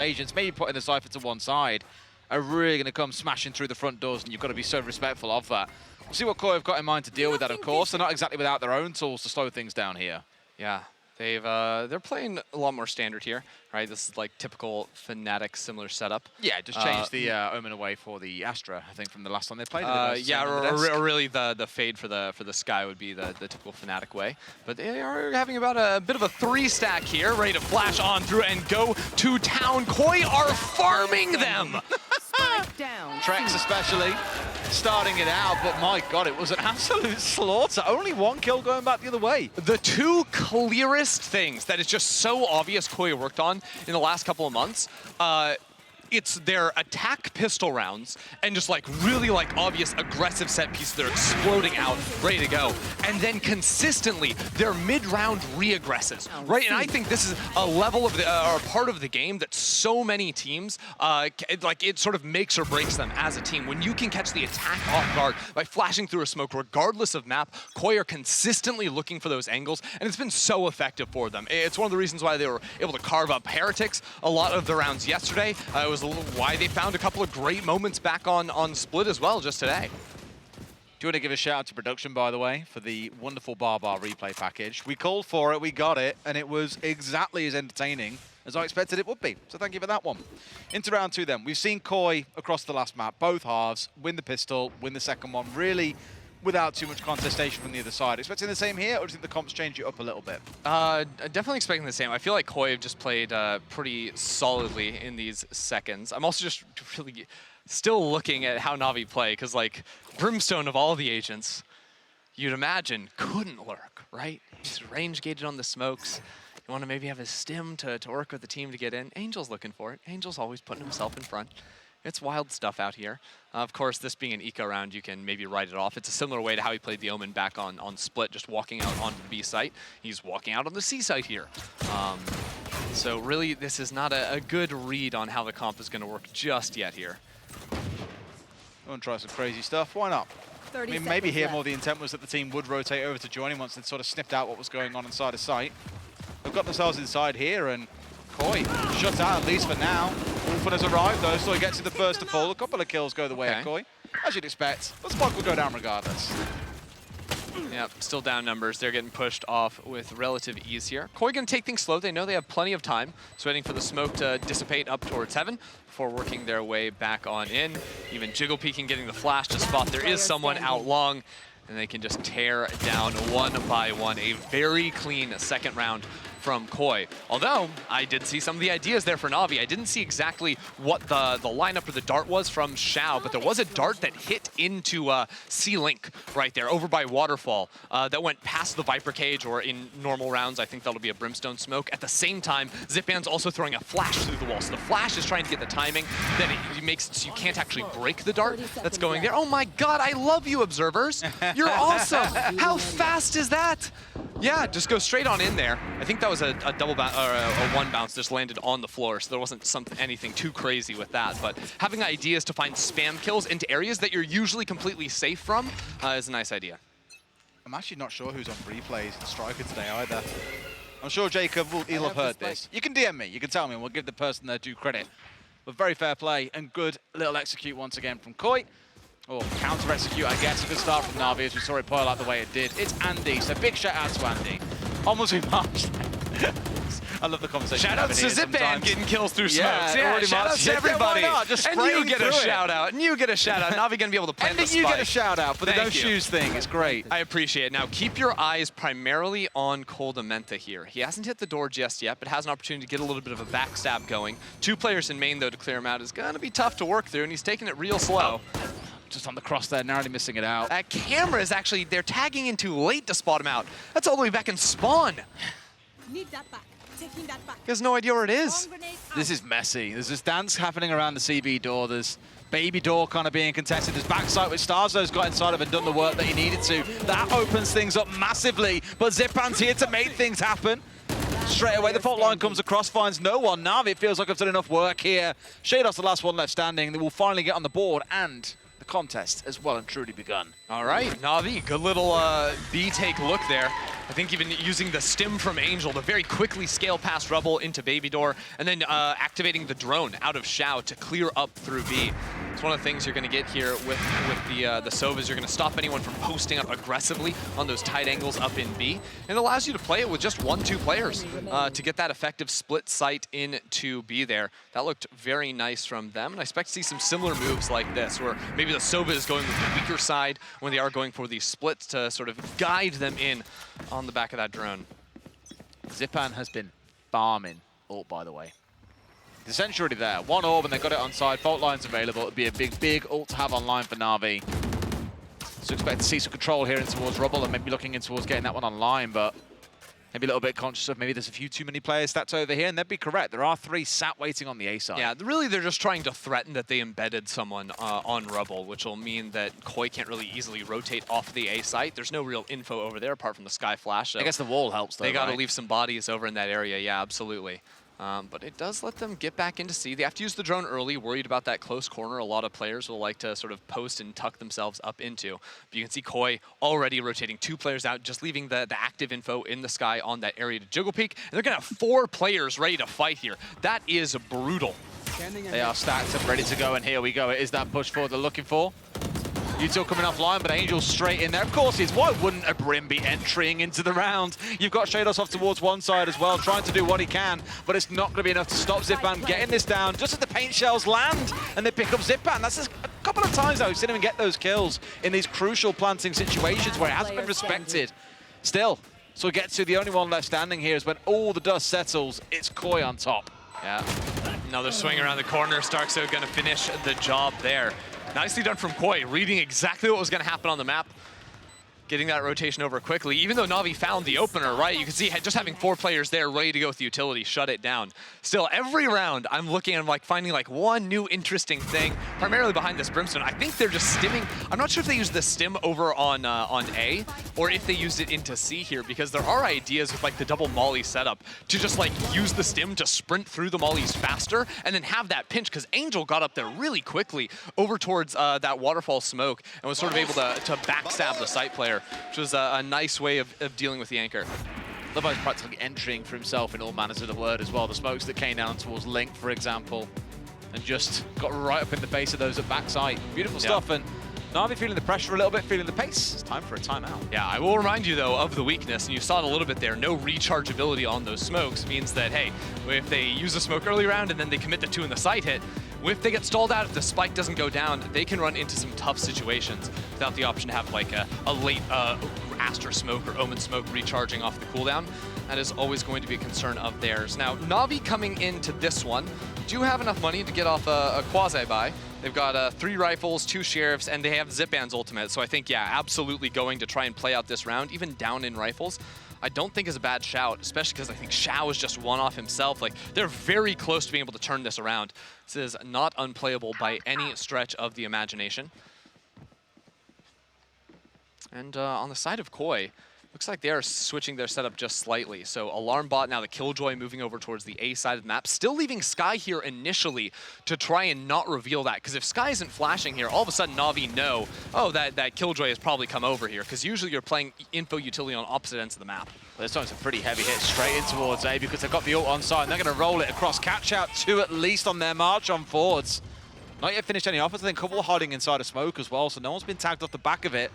agents, maybe putting the Cypher to one side, are really going to come smashing through the front doors, and you've got to be so respectful of that. We'll see what Koi have got in mind to deal with that, of course. They're not exactly without their own tools to slow things down here. Yeah, they're playing a lot more standard here, right? This is like typical Fnatic similar setup. Yeah, just change the Omen away for the Astra, I think, from the last time they played. Yeah, or really the fade for the Sky would be the typical Fnatic way. But they are having about a bit of a 3-stack here, ready to flash on through and go to town. Koi are farming them. Trex especially starting it out, but my God, it was an absolute slaughter. Only one kill going back the other way. The two clearest things that is just so obvious Koi worked on in the last couple of months, it's their attack pistol rounds and just like really like obvious aggressive set pieces that are exploding out, ready to go. And then consistently their mid-round re-aggresses, right? And I think this is a level of or a part of the game that so many teams, like it sort of makes or breaks them as a team. When you can catch the attack off guard by flashing through a smoke, regardless of map, Koi are consistently looking for those angles, and it's been so effective for them. It's one of the reasons why they were able to carve up Heretics a lot of the rounds yesterday. It was why they found a couple of great moments back on Split as well just today. Do you want to give a shout out to production, by the way, for the wonderful Bar replay package? We called for it, we got it, and it was exactly as entertaining as I expected it would be. So thank you for that one. Into round two then. We've seen Koi across the last map, both halves, win the pistol, win the second one, really without too much contestation from the other side. Expecting the same here, or do you think the comps change it up a little bit? Definitely expecting the same. I feel like Koi have just played pretty solidly in these seconds. I'm also just really still looking at how Navi play, because like Brimstone of all the agents, you'd imagine couldn't lurk, right? Just range gated on the smokes. You want to maybe have a stim to work with the team to get in. Angel's looking for it. Angel's always putting himself in front. It's wild stuff out here. Of course, this being an eco round, you can maybe write it off. It's a similar way to how he played the Omen back on Split, just walking out onto the B site. He's walking out on the C site here. So really, this is not a good read on how the comp is going to work just yet here. I want to try some crazy stuff. Why not? I mean, maybe here more the intent was that the team would rotate over to join him once they'd sort of sniffed out what was going on inside of sight. They've got themselves inside here, and Koi shut out, at least for now. Wolfen has arrived, though, so he gets in the first to fall. A couple of kills go the way of Koi, as you'd expect. But Spark will go down regardless. Yeah, still down numbers. They're getting pushed off with relative ease here. Koi gonna take things slow. They know they have plenty of time. So waiting for the smoke to dissipate up towards heaven before working their way back on in. Even jiggle peeking, getting the flash to spot there is someone out long, and they can just tear down one by one. A very clean second round from Koi. Although, I did see some of the ideas there for Navi. I didn't see exactly what the lineup or the dart was from Xiao, but there was a dart that hit into C-Link right there, over by Waterfall, that went past the Viper Cage, or in normal rounds, I think that'll be a Brimstone smoke. At the same time, Zipan's also throwing a flash through the wall, so the flash is trying to get the timing, then it makes it so you can't actually break the dart that's going there. Oh my God, I love you, observers. You're awesome. How fast is that? Yeah, just go straight on in there. I think that was a double bounce, or a one bounce just landed on the floor, so there wasn't anything too crazy with that. But having ideas to find spam kills into areas that you're usually completely safe from is a nice idea. I'm actually not sure who's on replays in Striker today either. I'm sure Jacob he'll have heard this. You can DM me, you can tell me, and we'll give the person their due credit. But very fair play and good little execute once again from Koi. Or counter-execute, I guess. A good start from Navi as we saw it boil out the way it did. It's Andy, so big shout out to Andy. Almost remarked. I love the conversation. Shout out to Zipan getting kills through smokes. Yeah, shout out to everybody. Yeah, just and you get a shout out. And you get a shout out. Navi gonna be able to plant the spike. And you get a shout out for the no shoes thing. It's great. I appreciate it. Now keep your eyes primarily on Koldamenta here. He hasn't hit the door just yet, but has an opportunity to get a little bit of a backstab going. 2 players in main though to clear him out is gonna be tough to work through, and he's taking it real slow. Just on the cross there, narrowly missing it out. That camera is actually, they're tagging in too late to spot him out. That's all the way back in spawn. Need that back. Taking that back. He has no idea where it is. This is messy. There's this dance happening around the CB door. There's baby door kind of being contested. There's backside which Starzo's got inside of and done the work that he needed to. That opens things up massively, but Zipan's here to make things happen. Straight away, the fault line comes across, finds no one. Navi, it feels like I've done enough work here. Shadow's the last one left standing. They will finally get on the board, and the contest has well and truly begun. All right, Navi, good little B take look there. I think even using the stim from Angel to very quickly scale past Rebel into Baby Door, and then activating the drone out of Shao to clear up through B. It's one of the things you're going to get here with the Sovas. You're going to stop anyone from posting up aggressively on those tight angles up in B. And it allows you to play it with just 1-2 players to get that effective split sight into B there. That looked very nice from them. And I expect to see some similar moves like this, where maybe the Sova is going with the weaker side when they are going for these splits to sort of guide them in on the back of that drone. Zipan has been farming ult, by the way. It's essentially already there. One orb and they got it on side. Fault line's available. It'd be a big ult to have online for Navi. So expect to see some control here in towards Rubble and maybe looking in towards getting that one online, but maybe a little bit conscious of maybe there's a few too many players stats over here, and they'd be correct. There are 3 sat waiting on the A side. Yeah, really they're just trying to threaten that they embedded someone on Rubble, which will mean that Koi can't really easily rotate off the A site. There's no real info over there apart from the Sky Flash. So I guess the wall helps though, they got to right? leave some bodies over in that area, yeah, absolutely. But it does let them get back into C. They have to use the drone early, worried about that close corner. A lot of players will like to sort of post and tuck themselves up into. But you can see Koi already rotating 2 players out, just leaving the active info in the sky on that area to jiggle peek. And they're going to have 4 players ready to fight here. That is brutal. They are stacked and ready to go, and here we go. It is that push forward they're looking for. Util coming offline, but Angel's straight in there. Of course he is. Why wouldn't a Brim be entering into the round? You've got Shados off towards one side as well, trying to do what he can, but it's not going to be enough to stop Zipan getting this down just as the paint shells land and they pick up Zipan. That's a couple of times now we've seen him get those kills in these crucial planting situations where it hasn't been respected. Still, so we get to the only one left standing here is when all the dust settles, it's Koi on top. Yeah, another swing around the corner. Starkso going to finish the job there. Nicely done from Koi, reading exactly what was going to happen on the map. Getting that rotation over quickly. Even though Navi found the opener, right? You can see just having 4 players there ready to go with the utility, shut it down. Still, every round, I'm looking and like finding like one new interesting thing, primarily behind this Brimstone. I think they're just stimming. I'm not sure if they use the stim over on A, or if they used it into C here, because there are ideas with like the double molly setup to just like use the stim to sprint through the mollies faster and then have that pinch, because Angel got up there really quickly over towards that waterfall smoke and was sort of able to backstab the site player, which was a nice way of dealing with the anchor. Love how he's practically entering for himself in all manners of the word as well. The smokes that came down towards Link, for example, and just got right up in the face of those at backside. Beautiful stuff, and Navi feeling the pressure a little bit, feeling the pace. It's time for a timeout. Yeah, I will remind you, though, of the weakness, and you saw it a little bit there. No rechargeability on those smokes means that, hey, if they use a smoke early round and then they commit the 2 in the site hit, if they get stalled out, if the spike doesn't go down, they can run into some tough situations without the option to have like a late Astra smoke or Omen smoke recharging off the cooldown. That is always going to be a concern of theirs. Now, Navi coming into this one do have enough money to get off a quasi-buy. They've got 3 rifles, 2 sheriffs, and they have Zipan's ultimate. So I think, yeah, absolutely going to try and play out this round, even down in rifles. I don't think is a bad shout, especially because I think Shao is just one off himself. Like, they're very close to being able to turn this around. This is not unplayable by any stretch of the imagination. And on the side of Koi, looks like they are switching their setup just slightly. So Alarm Bot, now the Killjoy moving over towards the A side of the map, still leaving Sky here initially to try and not reveal that. Because if Sky isn't flashing here, all of a sudden Navi know, oh, that Killjoy has probably come over here. Because usually you're playing info utility on opposite ends of the map. Well, this time's a pretty heavy hit straight in towards A because they've got the ult on side and they're going to roll it across. Catch out 2 at least on their march on forwards. Not yet finished any offers. I think a couple hiding inside of smoke as well, so no one's been tagged off the back of it.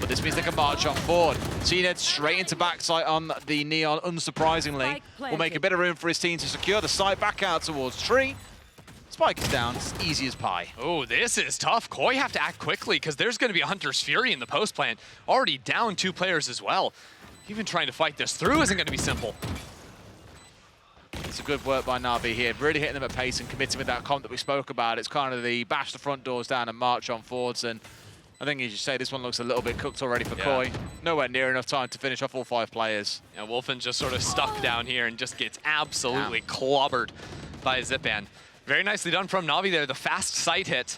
But this means they can march on forward. Cned straight into backside on the Neon, unsurprisingly. Will make a bit of room for his team to secure the side back out towards Tree. Spike is down, it's easy as pie. Oh, this is tough. Koi have to act quickly because there's going to be a Hunter's Fury in the post plant. Already down 2 players as well. Even trying to fight this through isn't going to be simple. It's a good work by Navi here, really hitting them at pace and committing with that comp that we spoke about. It's kind of the bash the front doors down and march on forwards, and I think as you say, this one looks a little bit cooked already for Koi. Nowhere near enough time to finish off all 5 players. Yeah, Wolfen just sort of stuck down here and just gets absolutely clobbered by Zipan. Very nicely done from Navi there, the fast sight hit.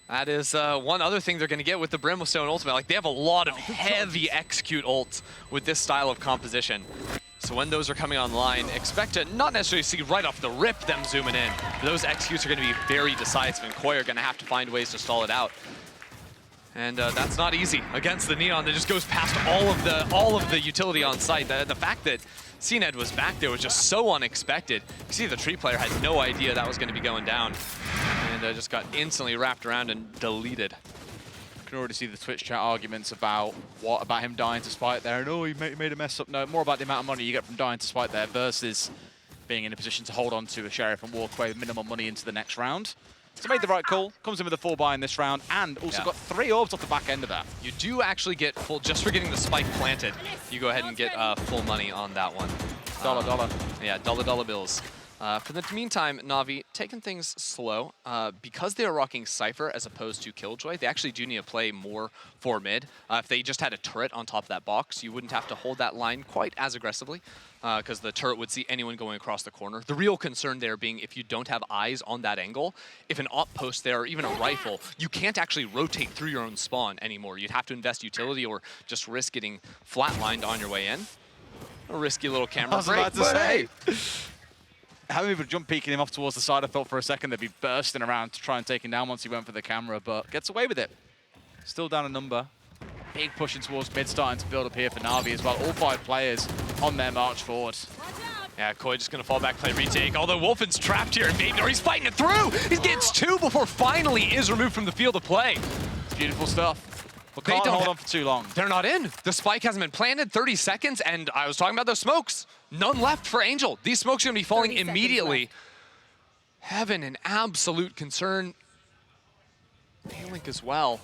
That is one other thing they're going to get with the Brimstone ultimate. Like, they have a lot of heavy execute ults with this style of composition. So when those are coming online, expect to not necessarily see right off the rip them zooming in. But those executes are going to be very decisive, and Koi are going to have to find ways to stall it out. And that's not easy against the Neon that just goes past all of the utility on site. The fact that CNED was back there was just so unexpected. You see the tree player had no idea that was going to be going down. And just got instantly wrapped around and deleted. You can already see the Twitch chat arguments about him dying to spike there, and oh, he made a mess up. No, more about the amount of money you get from dying to spike there versus being in a position to hold on to a Sheriff and walk away with minimal money into the next round. So made the right call, comes in with a 4 buy in this round, and also got 3 orbs off the back end of that. You do actually get full, just for getting the spike planted, you go ahead and get full money on that one. Dollar. Yeah, dollar bills. For the meantime, Navi, taking things slow. Because they are rocking Cypher as opposed to Killjoy, they actually do need to play more for mid. If they just had a turret on top of that box, you wouldn't have to hold that line quite as aggressively, because the turret would see anyone going across the corner. The real concern there being if you don't have eyes on that angle, if an op post there or even a rifle, you can't actually rotate through your own spawn anymore. You'd have to invest utility or just risk getting flatlined on your way in. A risky little camera break, but hey. Having even jump peeking him off towards the side, I thought for a second they'd be bursting around to try and take him down once he went for the camera, but gets away with it. Still down a number. Big pushing towards mid, starting to build up here for Navi as well. All 5 players on their march forward. Yeah, Koi just gonna fall back, play retake. Although Wolfen's trapped here in Baby, or he's fighting it through! He gets 2 before finally is removed from the field of play. It's beautiful stuff. But They can't don't hold on for too long. They're not in. The spike hasn't been planted, 30 seconds, and I was talking about those smokes. None left for Angel. These smokes are gonna be falling immediately. Heaven, an absolute concern. A-Link as well.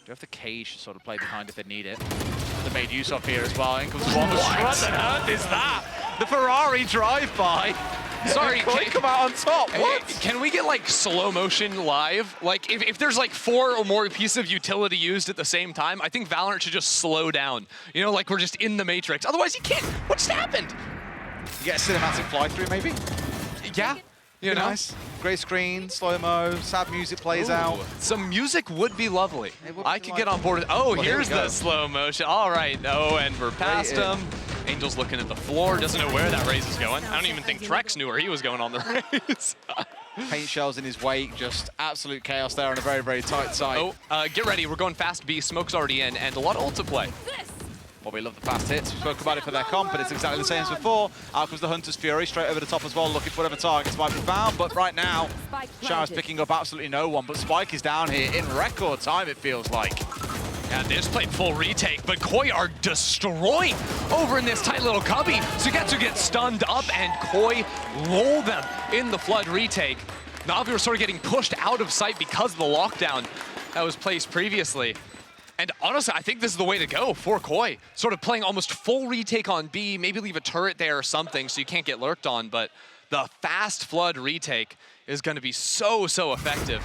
Do have the cage to sort of play behind if they need it. They made use of here as well. In comes one. What on earth is that? The Ferrari drive-by. Sorry, Koi come out on top. What? Can we get like slow motion live? Like if there's like 4 or more pieces of utility used at the same time, I think Valorant should just slow down. You know, like we're just in the Matrix. Otherwise you can't. What just happened? You get a cinematic fly-through maybe? Yeah. You know? Nice. Grey screen, slow-mo, sad music plays out. Some music would be lovely. Would I be could get on board with, oh, well, here's the slow motion. All right, oh, and we're past him. Angel's looking at the floor, doesn't know where that raise is going. I don't even think Trex knew where he was going on the raise. Paint shells in his wake, just absolute chaos there on a very, very tight site. Oh, get ready, we're going fast B, smoke's already in, and a lot of ult to play. Well, we love the fast hits. We spoke about it for their comp, but it's exactly the same as before. Out comes the Hunter's Fury, straight over the top as well, looking for whatever targets might be found. But right now, Shower's picking up absolutely no one, but Spike is down here in record time, it feels like. Yeah, they just played full retake, but Koi are destroying over in this tight little cubby. Sugetsu gets stunned up, and Koi roll them in the Flood retake. Navi were sort of getting pushed out of sight because of the lockdown that was placed previously. And honestly, I think this is the way to go for Koi. Sort of playing almost full retake on B, maybe leave a turret there or something so you can't get lurked on, but the fast Flood retake is going to be so, so effective.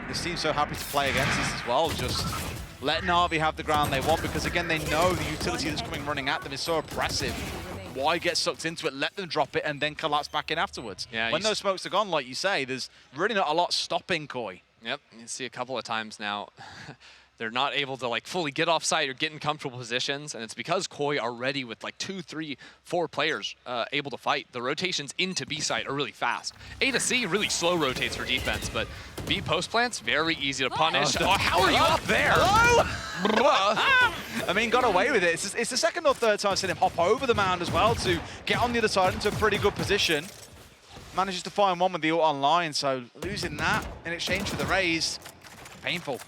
This team's so happy to play against this as well, just let Navi have the ground they want, because again, they know the utility that's coming running at them is so oppressive. Why get sucked into it, let them drop it, and then collapse back in afterwards? Yeah, when those smokes are gone, like you say, there's really not a lot stopping Koi. Yep, you see a couple of times now. They're not able to like fully get off site or get in comfortable positions, and it's because Koi are ready with like 2, 3, 4 players able to fight. The rotations into B site are really fast. A to C really slow rotates for defense, but B post plants very easy to punish. Oh, how are you up there? I mean, got away with it. It's the second or third time I've seen him hop over the mound as well to get on the other side into a pretty good position. Manages to find one with the ult online, so losing that in exchange for the raise, painful.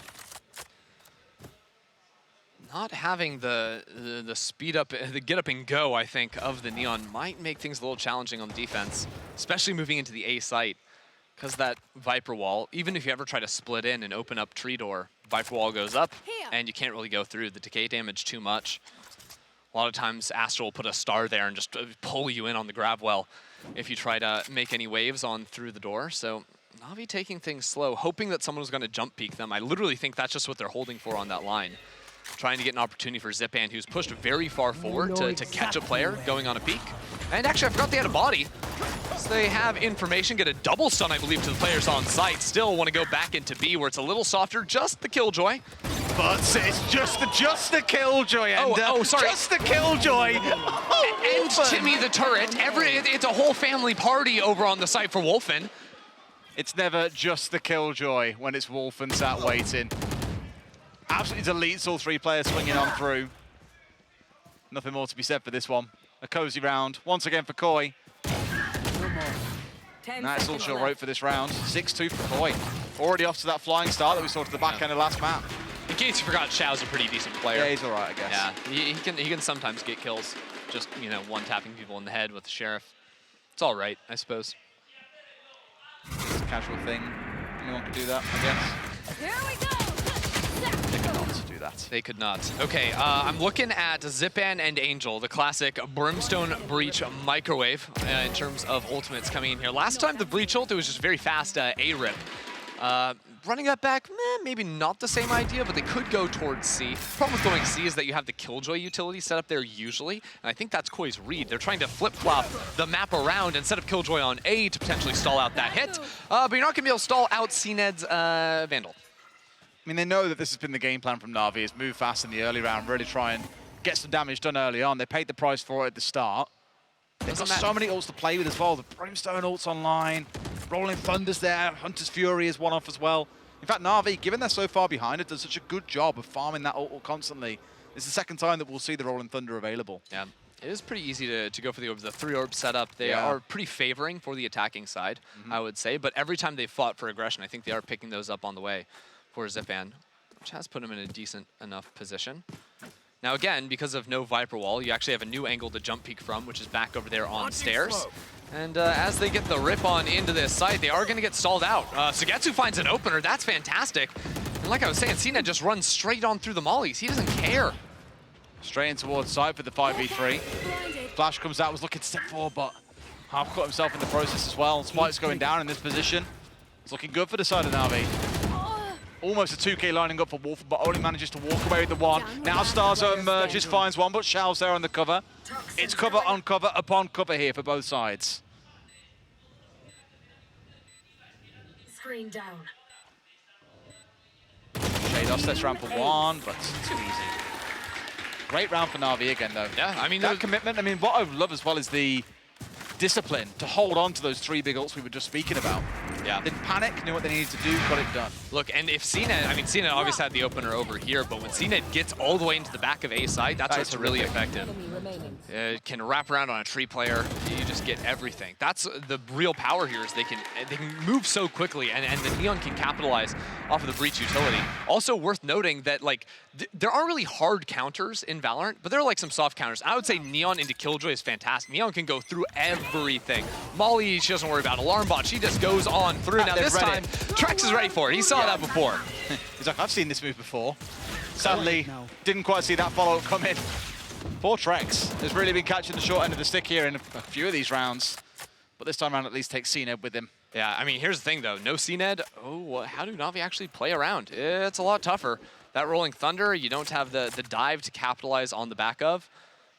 Not having the speed up, the get up and go, I think, of the Neon might make things a little challenging on the defense, especially moving into the A site, because that Viper wall, even if you ever try to split in and open up tree door, Viper wall goes up, and you can't really go through. The decay damage too much. A lot of times, Astral will put a star there and just pull you in on the grab well if you try to make any waves on through the door. So Navi taking things slow, hoping that someone was going to jump peek them. I literally think that's just what they're holding for on that line. Trying to get an opportunity for Zipan, who's pushed very far forward to catch a player going on a peek. And actually, I forgot they had a body. So they have information, get a double stun, I believe, to the players on site. Still want to go back into B, where it's a little softer, just the Killjoy. But it's just the Killjoy, and sorry. Just the Killjoy. And Timmy the turret. It's a whole family party over on the site for Wolfen. It's never just the Killjoy when it's Wolfen sat waiting. Absolutely deletes all 3 players swinging on through. Nothing more to be said for this one. A cozy round once again for Koi. And that's all she'll wrote for this round. 6-2 for Koi. Already off to that flying start that we saw to the back end of last map. In case you forgot, Xiao's a pretty decent player. Yeah, he's all right, I guess. Yeah, he can sometimes get kills. Just, you know, one-tapping people in the head with the Sheriff. It's all right, I suppose. It's a casual thing. Anyone could do that, I guess. Here we go. They could not do that. They could not. Okay, I'm looking at Zipan and Angel, the classic Brimstone Breach microwave in terms of ultimates coming in here. Last time the Breach ult, it was just very fast A-rip. Running that back, maybe not the same idea, but they could go towards C. Problem with going C is that you have the Killjoy utility set up there usually, and I think that's Koi's read. They're trying to flip-flop the map around instead of Killjoy on A to potentially stall out that hit, but you're not going to be able to stall out CNED's Vandal. I mean, they know that this has been the game plan from Navi, is move fast in the early round, really try and get some damage done early on. They paid the price for it at the start. They've got so many ults to play with as well. The Brimstone ult's online, Rolling Thunder's there, Hunter's Fury is one off as well. In fact, Navi, given they're so far behind, it does such a good job of farming that ult constantly. It's the second time that we'll see the Rolling Thunder available. Yeah, it is pretty easy to go for the 3-orb setup. They are pretty favoring for the attacking side, I would say. But every time they've fought for aggression, I think they are picking those up on the way for Zipan, which has put him in a decent enough position. Now again, because of no Viper Wall, you actually have a new angle to jump peek from, which is back over there on stairs. And as they get the rip on into this site, they are going to get stalled out. Sugetsu finds an opener. That's fantastic. And like I was saying, CNED just runs straight on through the mollies. He doesn't care. Straight in towards side for the 5v3. Flash comes out, was looking to step forward, but half caught himself in the process as well. Spike's going down in this position. It's looking good for the side of Navi. Almost a 2k lining up for Wolf, but only manages to walk away with the one. Now Starzo emerges, finds one, but Xiao's there on the cover. It's cover on cover upon cover here for both sides. Screen down. Shade steps around for one, but too easy. Great round for Navi again, though. Yeah, I mean, that commitment. I mean, what I love as well is the discipline to hold on to those 3 big ults we were just speaking about. Yeah. Didn't panic, knew what they needed to do, got it done. Look, and if CNED, I mean, CNED obviously had the opener over here, but when CNED gets all the way into the back of A side, that's what's really effective. It can wrap around on a tree player, you just get everything. That's the real power here, is they can move so quickly, and the Neon can capitalize off of the Breach utility. Also worth noting that, like, there aren't really hard counters in Valorant, but there are like some soft counters. I would say Neon into Killjoy is fantastic. Neon can go through everything. Molly, she doesn't worry about Alarm Bot, she just goes on through. Now this time, Trex is ready for it. He saw that before. He's like, I've seen this move before. Sadly, didn't quite see that follow-up come in. Poor Trex has really been catching the short end of the stick here in a few of these rounds. But this time around, at least takes CNED with him. Yeah, I mean, here's the thing, though. No CNED. Oh, how do Navi actually play around? It's a lot tougher. That Rolling Thunder, you don't have the dive to capitalize on the back of.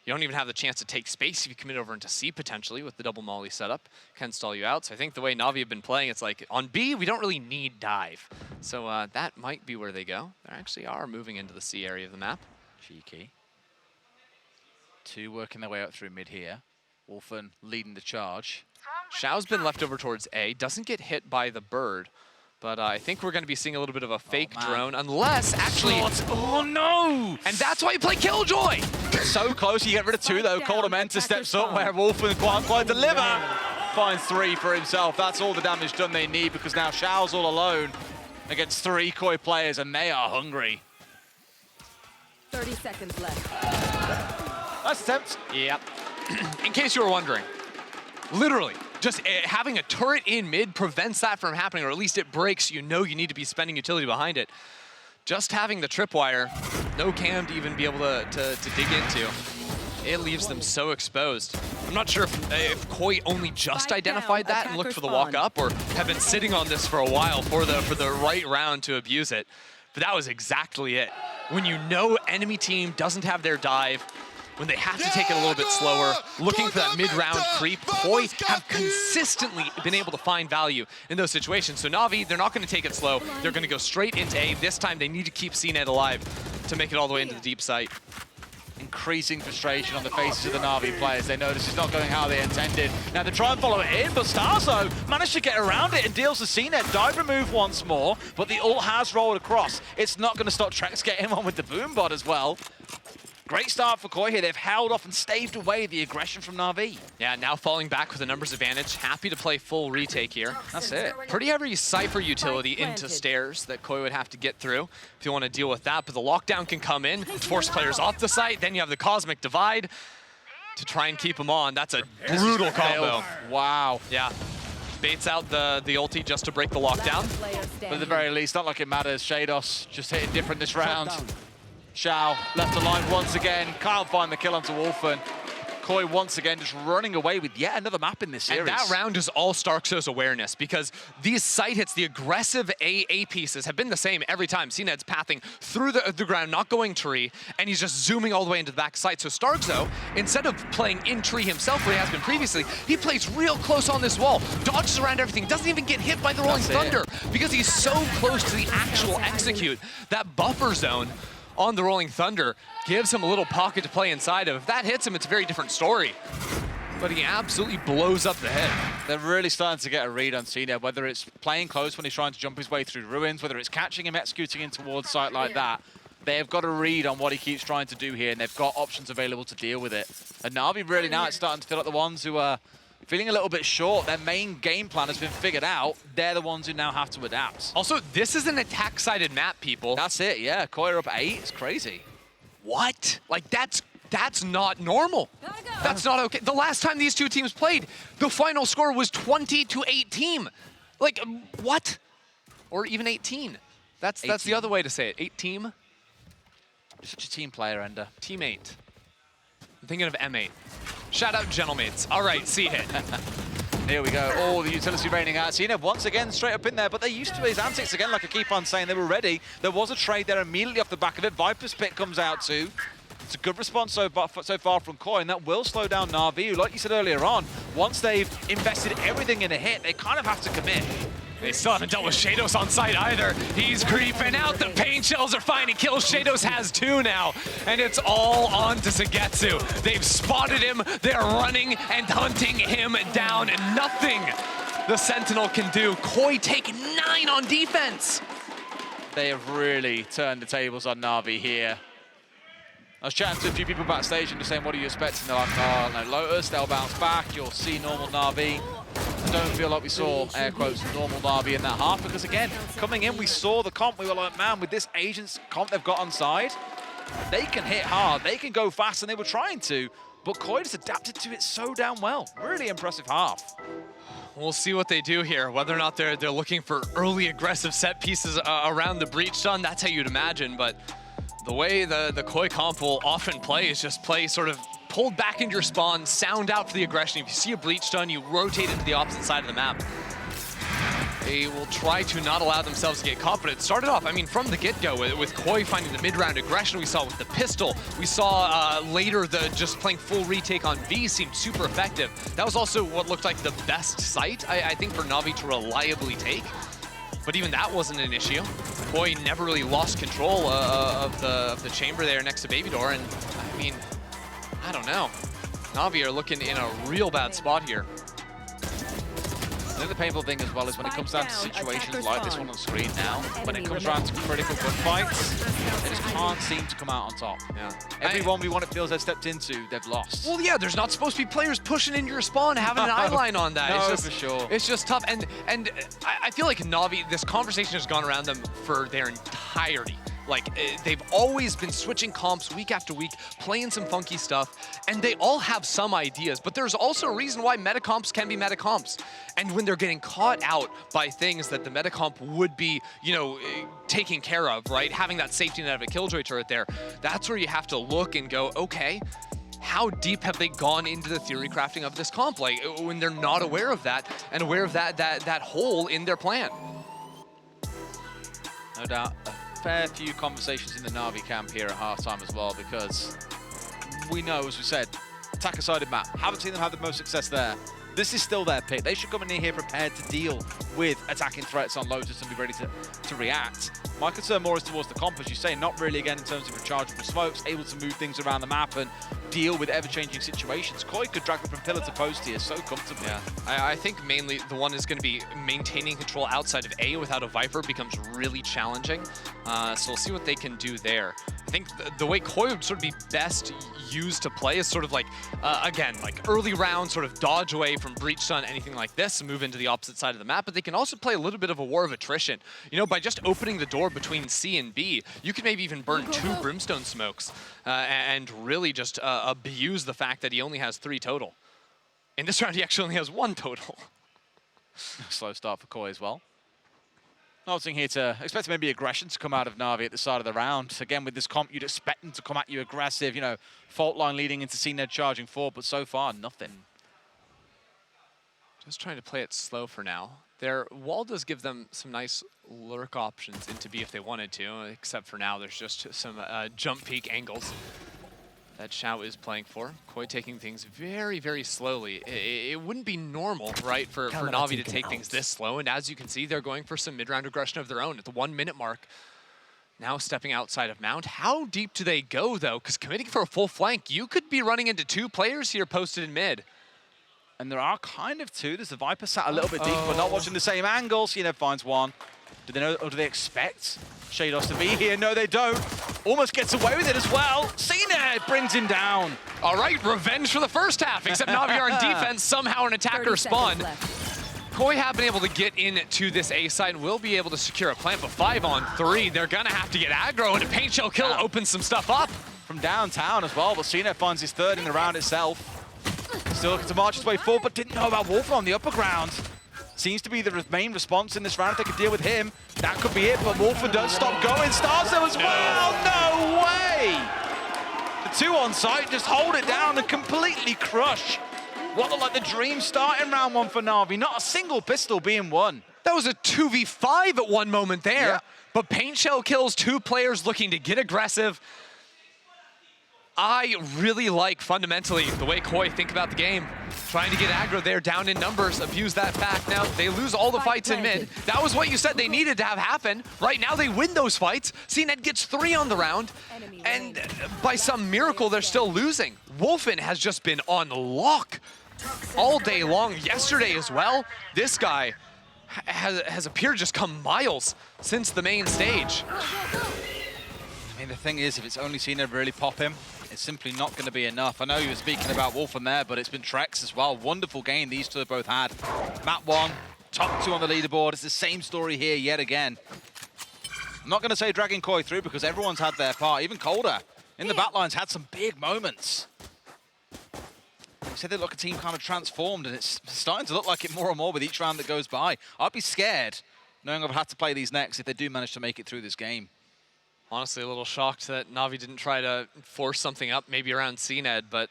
You don't even have the chance to take space if you commit over into C, potentially, with the double molly setup. Can stall you out. So I think the way Navi have been playing, it's like, on B, we don't really need dive. So that might be where they go. They actually are moving into the C area of the map. Cheeky. 2 working their way up through mid here. Wolfen leading the charge. Xiao's been left over towards A. Doesn't get hit by the bird. But I think we're going to be seeing a little bit of a fake drone, unless actually... Oh, no! And that's why you play Killjoy! So close, you get rid of 2, though. Coldamenta steps up where Wolfen can't quite deliver. Finds 3 for himself. That's all the damage done they need, because now Xiao's all alone against 3 Koi players, and they are hungry. 30 seconds left. Nice attempt. Yep. In case you were wondering, literally, just having a turret in mid prevents that from happening, or at least it breaks. You know you need to be spending utility behind it. Just having the tripwire, no cam to even be able to dig into, it leaves them so exposed. I'm not sure if Koi only just identified that and looked for the walk up, or have been sitting on this for a while for the right round to abuse it. But that was exactly it. When you know enemy team doesn't have their dive, when they have to take it a little bit slower, looking for that mid-round creep, Koi have consistently been able to find value in those situations. So Navi, they're not going to take it slow. They're going to go straight into A. This time, they need to keep CNED alive to make it all the way into the deep site. Increasing frustration on the faces of the Navi players. They know this is not going how they intended. Now they try and follow it in, but Starzo managed to get around it and deals the CNET. Dive remove once more, but the ult has rolled across. It's not going to stop Trex getting him on with the boom bot as well. Great start for Koi here. They've held off and staved away the aggression from Navi. Yeah, now falling back with a numbers advantage. Happy to play full retake here. That's it. Pretty heavy Cypher utility into stairs that Koi would have to get through if you want to deal with that. But the lockdown can come in, force players off the site. Then you have the Cosmic Divide to try and keep them on. That's a brutal combo. Wow. Yeah. Baits out the ulti just to break the lockdown. But at the very least, not like it matters. Shados just hitting different this round. Shao left alive once again. Can't find the kill onto Wolfen. Koi once again just running away with yet another map in this series. And that round is all Starkzo's awareness, because these site hits, the aggressive A pieces have been the same every time. CNED's pathing through the ground, not going tree, and he's just zooming all the way into the back site. So Starkzo, instead of playing in tree himself where he has been previously, he plays real close on this wall, dodges around everything, doesn't even get hit by the Rolling Thunder because he's so close to the actual execute. That buffer zone on the Rolling Thunder gives him a little pocket to play inside of. If that hits him, it's a very different story. But he absolutely blows up the head. They're really starting to get a read on CNED, whether it's playing close when he's trying to jump his way through ruins, whether it's catching him, executing in towards site like that. They've got a read on what he keeps trying to do here, and they've got options available to deal with it. And Navi really now it's starting to feel like the ones who are feeling a little bit short. Their main game plan has been figured out. They're the ones who now have to adapt. Also, this is an attack-sided map, people. That's it, yeah. Koi are up 8. It's crazy. What? Like, that's not normal. That's not okay. The last time these two teams played, the final score was 20-18. Like, what? Or even 18. That's the other way to say it. 8-team. You're such a team player, Ender. Team 8. I'm thinking of M8. Shout out Gentlemates. All right, C-hit. Here we go. Oh, the utility raining out. CNED once again straight up in there, but they're used to his antics again, like I keep on saying. They were ready. There was a trade there immediately off the back of it. Viper's Pit comes out too. It's a good response so far from Koi, and that will slow down Navi, who, like you said earlier on, once they've invested everything in a hit, they kind of have to commit. They still haven't dealt with Shados on site either. He's creeping out. The pain shells are finding kills. Shados has 2 now, and it's all on to Sagetsu. They've spotted him. They're running and hunting him down, and nothing the Sentinel can do. Koi take 9 on defense. They have really turned the tables on Navi here. I was chatting to a few people backstage and just saying, what are you expecting? They're like, oh, no, Lotus, they'll bounce back. You'll see normal Navi. I don't feel like we saw, air quotes, normal Navi in that half, because again, coming in, we saw the comp. We were like, man, with this Agents comp they've got on side, they can hit hard, they can go fast, and they were trying to, but Koi just adapted to it so damn well. Really impressive half. We'll see what they do here, whether or not they're looking for early aggressive set pieces around the breach stun. That's how you'd imagine, but the way the Koi comp will often play is just play sort of pulled back into your spawn, sound out for the aggression. If you see a breach stun, you rotate into the opposite side of the map. They will try to not allow themselves to get caught, but it started off, I mean, from the get-go with Koi finding the mid-round aggression we saw with the pistol. We saw later the just playing full retake on V seemed super effective. That was also what looked like the best site, I think, for Navi to reliably take. But even that wasn't an issue. Koi never really lost control of the chamber there next to Baby Door, and I mean, I don't know. Navi are looking in a real bad spot here. I think the painful thing as well is when it comes down to situations like this one on screen now, when it comes around to critical gunfights, they just can't seem to come out on top. Yeah. Every 1v1 it feels they've stepped into, they've lost. Well, yeah, there's not supposed to be players pushing into your spawn, having an eye line on that. No, it's just, for sure. It's just tough, and I feel like Navi, this conversation has gone around them for their entirety. Like, they've always been switching comps week after week, playing some funky stuff, and they all have some ideas, but there's also a reason why meta comps can be meta comps. And when they're getting caught out by things that the meta comp would be, you know, taking care of, right? Having that safety net of a Killjoy turret there, that's where you have to look and go, okay, how deep have they gone into the theory crafting of this comp? Like, when they're not aware of that, and aware of that hole in their plan. No doubt. Fair few conversations in the Navi camp here at halftime as well, because we know, as we said, attacker-sided map. Haven't seen them have the most success there. This is still their pick. They should come in here prepared to deal with attacking threats on Lotus and be ready to react. My concern more is towards the comp, as you say, not really again in terms of rechargeable smokes, able to move things around the map and deal with ever-changing situations. Koi could drag them from pillar to post here so comfortably. Yeah, I think mainly the one is going to be maintaining control outside of A without a Viper becomes really challenging. So we'll see what they can do there. I think the way Koi would sort of be best used to play is sort of like, again, like early round, sort of dodge away from breach stun, anything like this, and move into the opposite side of the map. But they can also play a little bit of a war of attrition. You know, by just opening the door between C and B, you can maybe even burn 2 brimstone smokes and really just abuse the fact that he only has 3 total. In this round, he actually only has 1 total. Slow start for Koi as well. Noting here to expect maybe aggression to come out of Navi at the start of the round. Again, with this comp, you'd expect them to come at you aggressive, you know, fault line leading into CNED charging forward, but so far, nothing. Just trying to play it slow for now. Their wall does give them some nice lurk options into B if they wanted to, except for now there's just some jump peek angles that Shao is playing for. Koi taking things very, very slowly. It wouldn't be normal, right, for Navi to take things this slow, and as you can see, they're going for some mid-round aggression of their own at the 1-minute mark. Now stepping outside of Mount. How deep do they go, though? Because committing for a full flank, you could be running into 2 players here posted in mid. And there are kind of 2. There's the Viper sat a little bit deep, but not watching the same angle. CNED finds 1. Do they know, or do they expect Shados to be here? No, they don't. Almost gets away with it as well. CNED brings him down. All right, revenge for the first half, except Navi are in defense. Somehow an attacker spawn. Koi have been able to get into this A side and will be able to secure a plant, but 5 on 3. They're going to have to get aggro, and a paint shell kill opens some stuff up. From downtown as well, but CNED finds his 3rd in the round itself. Still looking to march his way forward, but didn't know about Wolfer on the upper ground. Seems to be the main response in this round. If they could deal with him, that could be it, but Wolfer does stop going. Starzo as well, no way! The 2 on site just hold it down and completely crush what looked like the dream start in round 1 for Navi. Not a single pistol being won. That was a 2v5 at one moment there, yeah. But paint shell kills 2 players looking to get aggressive. I really like, fundamentally, the way Koi think about the game. Trying to get aggro there, down in numbers, abuse that fact. Now, they lose all the fights in mid. That was what you said they needed to have happen. Right now, they win those fights. CNED gets 3 on the round, and by some miracle, they're still losing. Wolfen has just been on lock all day long, yesterday as well. This guy has appeared just come miles since the main stage. I mean, the thing is, if it's only CNED really pop him, it's simply not going to be enough. I know you were speaking about Wolfen there, but it's been Trex as well. Wonderful game these 2 have both had. Map 1, top 2 on the leaderboard. It's the same story here yet again. I'm not going to say dragging Koi through because everyone's had their part. Even Colder in the backline's had some big moments. You said they look a team kind of transformed, and it's starting to look like it more and more with each round that goes by. I'd be scared knowing I've had to play these next if they do manage to make it through this game. Honestly, a little shocked that Navi didn't try to force something up, maybe around CNED, but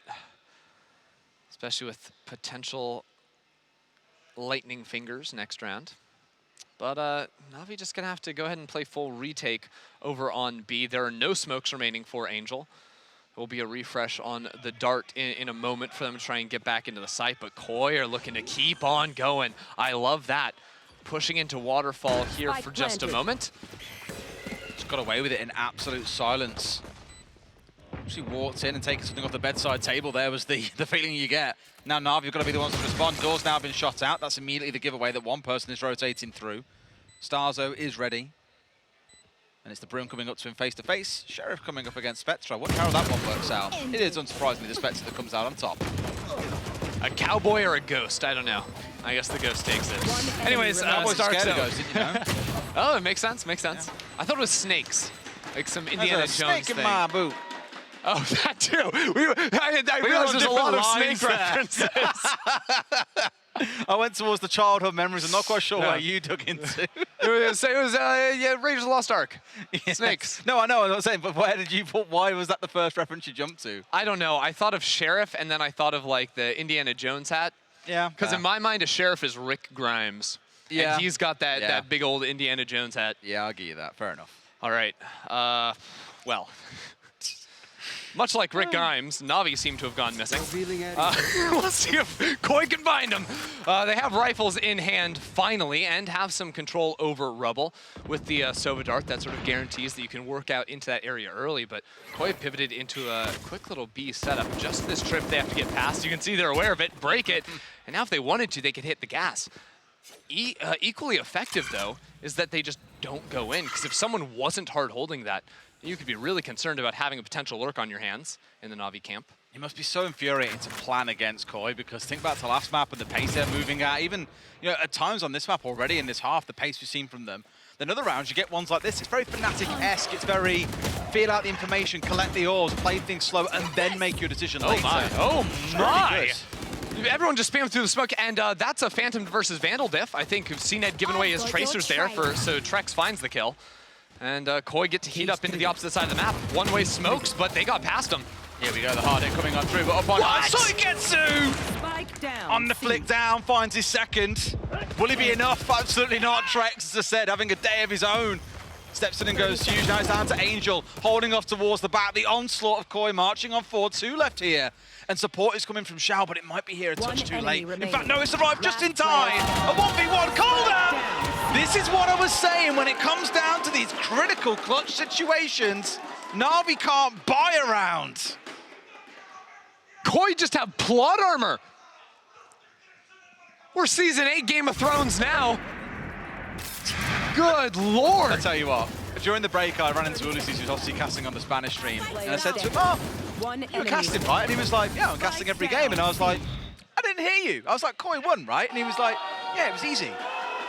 especially with potential lightning fingers next round. But Navi just gonna have to go ahead and play full retake over on B. There are no smokes remaining for Angel. There will be a refresh on the dart in a moment for them to try and get back into the site, but Koi are looking to keep on going. I love that. Pushing into Waterfall here for just a moment. Just got away with it in absolute silence. She walked in and taking something off the bedside table there was the feeling you get. Now Navi have got to be the ones to respond. Door's now been shot out. That's immediately the giveaway that one person is rotating through. Starzo is ready. And it's the Broom coming up to him face to face. Sheriff coming up against Spectra. Wonder how that one works out. It is unsurprisingly the Spectra that comes out on top. A cowboy or a ghost? I don't know. I guess the ghost takes it. Anyways, Cowboys are Stark scared of Zone. ghosts, didn't you know? Oh, it makes sense, makes sense. Yeah. I thought it was snakes. Like some Indiana There's a Jones snake thing. in my boot. Oh, that too. I realized there's a lot of snake references. I went towards the childhood memories. I'm not quite sure where you dug into. It was yeah, Rage of the Lost Ark. Yes. Snakes. No, I know. I'm not saying, but where did you put? Why was that the first reference you jumped to? I don't know. I thought of Sheriff, and then I thought of like the Indiana Jones hat. Yeah. Because in my mind, a sheriff is Rick Grimes. Yeah. And he's got that big old Indiana Jones hat. Yeah, I'll give you that. Fair enough. All right. Well. Much like Rick Grimes, Navi seem to have gone missing. We'll see if Koi can find him. They have rifles in hand finally and have some control over rubble with the Sova Dart. That sort of guarantees that you can work out into that area early, but Koi pivoted into a quick little B setup. Just this trip they have to get past. You can see they're aware of it, break it, and now if they wanted to, they could hit the gas. Equally effective, though, is that they just don't go in, because if someone wasn't hard holding that, you could be really concerned about having a potential lurk on your hands in the Navi camp. It must be so infuriating to plan against Koi, because think back to last map and the pace they're moving at. Even, you know, at times on this map already in this half, the pace we've seen from them. Then other rounds, you get ones like this. It's very Fnatic-esque. It's very feel out the information, collect the ores, play things slow, and then make your decision later. Oh my! Really Everyone just spammed through the smoke, and that's a Phantom versus Vandal diff. I think CNED giving away his tracers there, so Trex finds the kill. And Koi get to heat up into the opposite side of the map. One-way smokes, but they got past him. Here we go, the hard hit coming on through, but up on Soigetsu! Spike down. On the flick down, finds his second. Will he be enough? Absolutely not. Trex, as I said, having a day of his own. Steps in and goes huge. Now it's down to Angel, holding off towards the back. The onslaught of Koi marching on forward. 2 left here. And support is coming from Shao, but it might be here a touch too late. In fact, no, it's arrived just in time. A 1v1 Calder! This is what I was saying. When it comes down to these critical clutch situations, Navi can't buy around. Koi just have plot armor. We're season 8 Game of Thrones now. Good Lord. I'll tell you what, during the break, I ran into Ulysses, who's obviously casting on the Spanish stream. And I said to him, oh, you're casting, right? And he was like, yeah, I'm casting every game. And I was like, I didn't hear you. I was like, Koi won, right? And he was like, yeah, it was easy.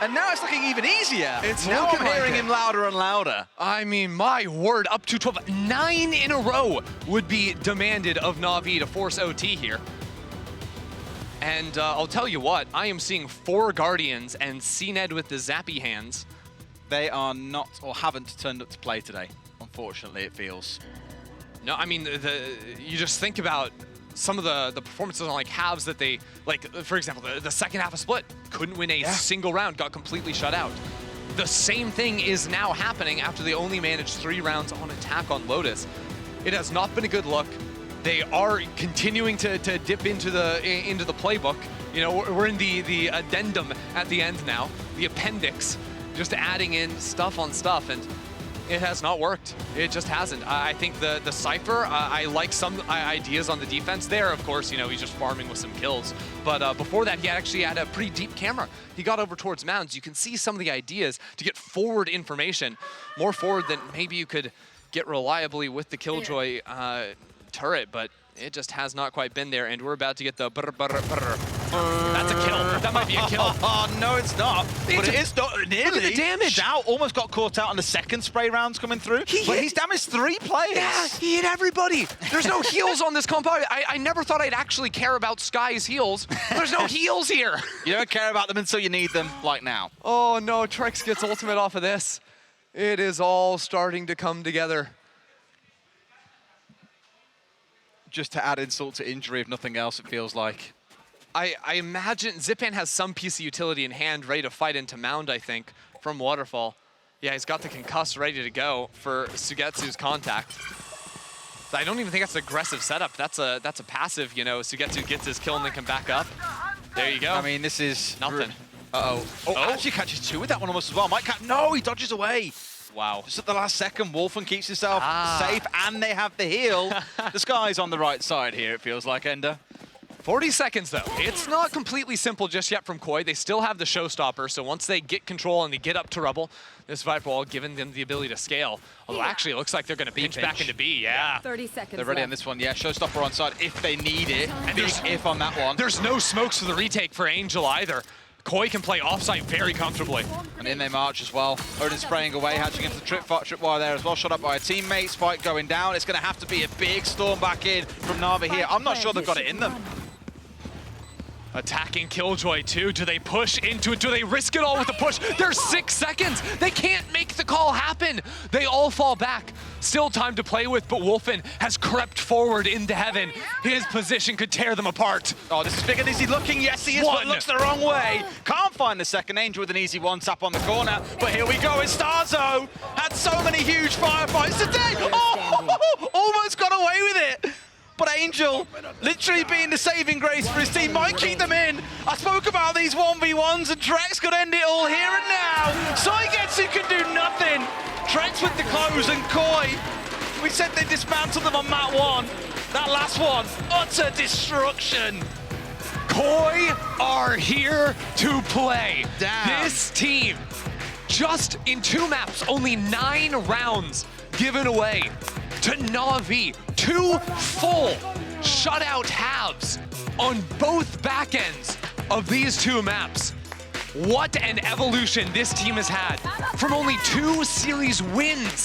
And now it's looking even easier. Now I'm hearing him louder and louder. I mean, my word, up to 12. 9 in a row would be demanded of Navi to force OT here. And I'll tell you what, I am seeing 4 Guardians and CNED with the zappy hands. They are not, or haven't turned up to play today, unfortunately, it feels. No, I mean, you just think about some of the performances on like halves that they, like, for example, the second half of Split, couldn't win a single round, got completely shut out. The same thing is now happening after they only managed 3 rounds on attack on Lotus. It has not been a good look. They are continuing to dip into the playbook. You know, we're in the addendum at the end now, the appendix, just adding in stuff on stuff, and it has not worked. It just hasn't. I think the Cypher, I like some ideas on the defense there. Of course, you know, he's just farming with some kills. But before that, he actually had a pretty deep camera. He got over towards mounds. You can see some of the ideas to get forward information, more forward than maybe you could get reliably with the Killjoy turret, but it just has not quite been there, and we're about to get the brr, brr, brr. That's a kill. That might be a kill. Oh, no, it's not. But it is not nearly. Look at the damage. Shao almost got caught out on the second spray rounds coming through, but he's damaged 3 players. Yeah, he hit everybody. There's no heals on this compo. I never thought I'd actually care about Sky's heals. There's no heals here. You don't care about them until you need them, like now. Oh, no, Trex gets ultimate off of this. It is all starting to come together. Just to add insult to injury, if nothing else, it feels like. I imagine Zipan has some piece of utility in hand, ready to fight into Mound, I think, from Waterfall. Yeah, he's got the concuss ready to go for Sugetsu's contact. I don't even think that's an aggressive setup. That's a passive, you know, Sugetsu gets his kill and then can back up. There you go. I mean, this is... nothing. Uh-oh. Oh, actually catches 2 with that one almost as well. Might catch... No, he dodges away. Wow. Just at the last second, Wolfen keeps himself safe, and they have the heal. The Sky's on the right side here, it feels like, Ender. 40 seconds, though. It's not completely simple just yet from Koi. They still have the showstopper, so once they get control and they get up to Rubble, this Viper Wall giving them the ability to scale. Although actually it looks like they're going to pinch back into B, yeah. 30 seconds They're ready left. on this one, yeah. Showstopper on side if they need it. And big if on that one. There's no smokes for the retake for Angel either. Koi can play offsite very comfortably. And in they march as well. Odin spraying away, hatching into the tripwire there as well. Shot up by a teammate. Spike going down. It's going to have to be a big storm back in from Navi here. I'm not sure they've got it in them. Attacking Killjoy too. Do they push into it? Do they risk it all with the push? There's 6 seconds. They can't make the call happen. They all fall back. Still time to play with, but Wolfen has crept forward into heaven. His position could tear them apart. Oh, this is big and easy looking. Yes, he is, but looks the wrong way. Can't find the second Angel with an easy one tap on the corner. But here we go. It's Starzo. Had so many huge firefights today. Oh, almost got away with it. But Angel, literally being the saving grace for his team, might keep them in. I spoke about these 1v1s, and Trex could end it all here and now. Saigetsu can do nothing. Trex with the close, and Koi, we said they dismantled them on map 1. That last one, utter destruction. Koi are here to play. Damn. This team, just in 2 maps, only 9 rounds given away to Navi. 2 full shutout halves on both back ends of these 2 maps. What an evolution this team has had from only 2 series wins